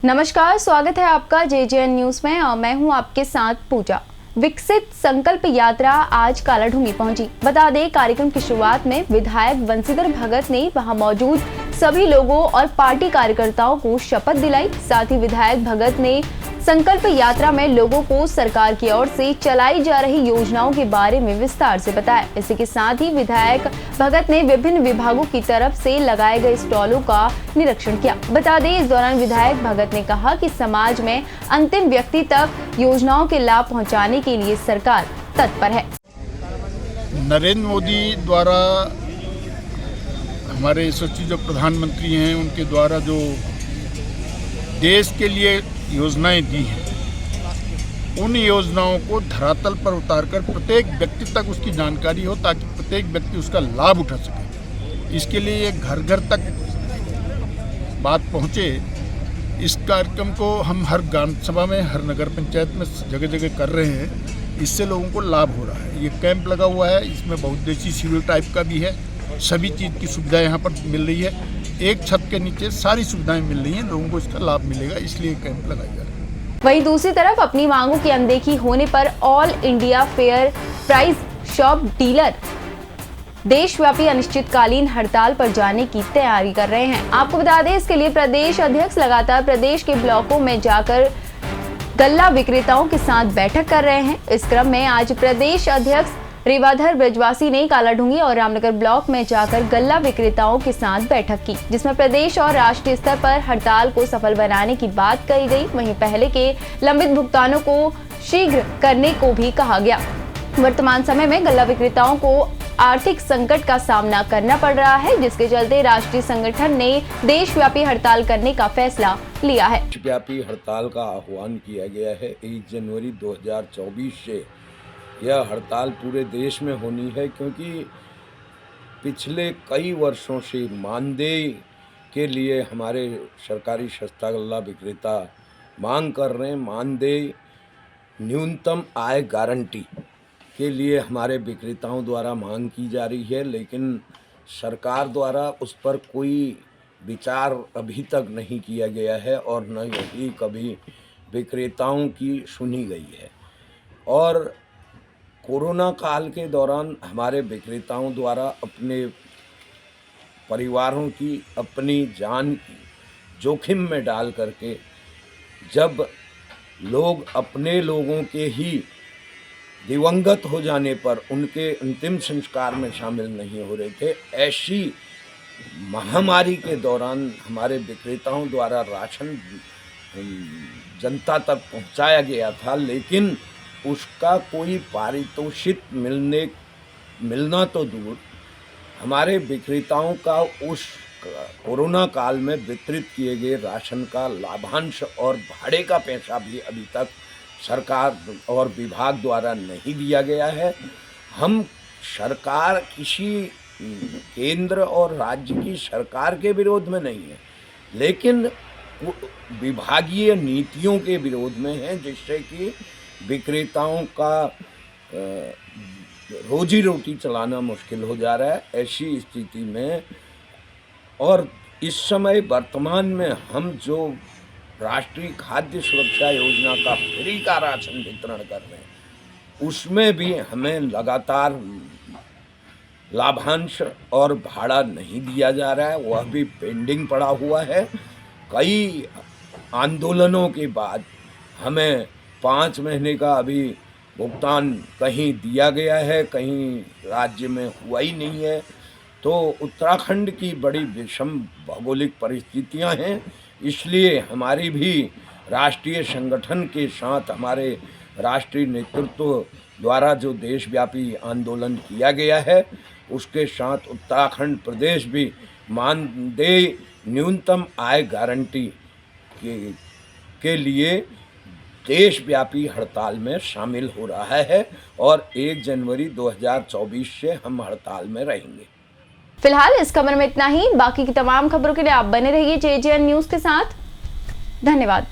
नमस्कार, स्वागत है आपका जेजेएन न्यूज में और मैं हूं आपके साथ पूजा। विकसित संकल्प यात्रा आज कालाढूंगी पहुंची। बता दें, कार्यक्रम की शुरुआत में विधायक बंसीधर भगत ने वहां मौजूद सभी लोगों और पार्टी कार्यकर्ताओं को शपथ दिलाई। साथ ही विधायक भगत ने संकल्प यात्रा में लोगों को सरकार की ओर से चलाई जा रही योजनाओं के बारे में विस्तार से बताया। इसी के साथ ही विधायक भगत ने विभिन्न विभागों की तरफ से लगाए गए स्टॉलों का निरीक्षण किया। बता दें, इस दौरान विधायक भगत ने कहा कि समाज में अंतिम व्यक्ति तक योजनाओं के लाभ पहुंचाने के लिए सरकार तत्पर है। नरेंद्र मोदी द्वारा हमारे यशस्वी जो प्रधानमंत्री हैं, उनके द्वारा जो देश के लिए योजनाएं दी हैं, उन योजनाओं को धरातल पर उतारकर प्रत्येक व्यक्ति तक उसकी जानकारी हो, ताकि प्रत्येक व्यक्ति उसका लाभ उठा सके। इसके लिए ये घर घर तक बात पहुँचे। इस कार्यक्रम को हम हर ग्राम सभा में, हर नगर पंचायत में जगह जगह कर रहे हैं। इससे लोगों को लाभ हो रहा है। ये कैंप लगा हुआ है, इसमें बहुउद्देशीय शिविर टाइप का भी है। सभी चीज़ की सुविधा यहाँ पर मिल रही है। एक छत के नीचे सारी सुविधाएं मिल रही हैं, लोगों को इसका लाभ मिलेगा, इसलिए कैंप लगाया जा रहा है। वहीं दूसरी तरफ अपनी मांगों की अनदेखी होने पर all India fair price shop dealer देशव्यापी अनिश्चितकालीन हड़ताल पर जाने की तैयारी कर रहे हैं। आपको बता दें, इसके लिए प्रदेश अध्यक्ष लगातार प्रदेश के ब्लॉकों में जाकर गल्ला विक्रेताओं के साथ बैठक कर रहे हैं। इस क्रम में आज प्रदेश अध्यक्ष रेवाधर ब्रजवासी ने कालाढूंगी और रामनगर ब्लॉक में जाकर गल्ला विक्रेताओं के साथ बैठक की, जिसमें प्रदेश और राष्ट्रीय स्तर पर हड़ताल को सफल बनाने की बात कही गई। वहीं पहले के लंबित भुगतानों को शीघ्र करने को भी कहा गया। वर्तमान समय में गल्ला विक्रेताओं को आर्थिक संकट का सामना करना पड़ रहा है, जिसके चलते राष्ट्रीय संगठन ने देशव्यापी हड़ताल करने का फैसला लिया है। देशव्यापी हड़ताल का आह्वान किया गया है। 1 जनवरी 2024 से यह हड़ताल पूरे देश में होनी है, क्योंकि पिछले कई वर्षों से मानदेय के लिए हमारे सरकारी सस्ता गल्ला विक्रेता मांग कर रहे हैं। मानदेय न्यूनतम आय गारंटी के लिए हमारे विक्रेताओं द्वारा मांग की जा रही है, लेकिन सरकार द्वारा उस पर कोई विचार अभी तक नहीं किया गया है और न ही कभी विक्रेताओं की सुनी गई है। और कोरोना काल के दौरान हमारे विक्रेताओं द्वारा अपने परिवारों की, अपनी जान की जोखिम में डाल करके, जब लोग अपने लोगों के ही दिवंगत हो जाने पर उनके अंतिम संस्कार में शामिल नहीं हो रहे थे, ऐसी महामारी के दौरान हमारे विक्रेताओं द्वारा राशन जनता तक पहुंचाया गया था, लेकिन उसका कोई पारितोषिक मिलना तो दूर, हमारे विक्रेताओं का उस कोरोना काल में वितरित किए गए राशन का लाभांश और भाड़े का पैसा भी अभी तक सरकार और विभाग द्वारा नहीं दिया गया है। हम सरकार, किसी केंद्र और राज्य की सरकार के विरोध में नहीं है, लेकिन विभागीय नीतियों के विरोध में है, जिससे कि विक्रेताओं का रोजी रोटी चलाना मुश्किल हो जा रहा है। ऐसी स्थिति में और इस समय वर्तमान में हम जो राष्ट्रीय खाद्य सुरक्षा योजना का फ्री का राशन वितरण कर रहे हैं, उसमें भी हमें लगातार लाभांश और भाड़ा नहीं दिया जा रहा है, वह भी पेंडिंग पड़ा हुआ है। कई आंदोलनों के बाद हमें 5 महीने का अभी भुगतान कहीं दिया गया है, कहीं राज्य में हुआ ही नहीं है। तो उत्तराखंड की बड़ी विषम भौगोलिक परिस्थितियां हैं, इसलिए हमारी भी राष्ट्रीय संगठन के साथ हमारे राष्ट्रीय नेतृत्व द्वारा जो देशव्यापी आंदोलन किया गया है, उसके साथ उत्तराखंड प्रदेश भी मानदेय न्यूनतम आय गारंटी के लिए देशव्यापी हड़ताल में शामिल हो रहा है और 1 जनवरी 2024 से हम हड़ताल में रहेंगे। फिलहाल इस खबर में इतना ही। बाकी की तमाम खबरों के लिए आप बने रहिए जेजेएन न्यूज के साथ। धन्यवाद।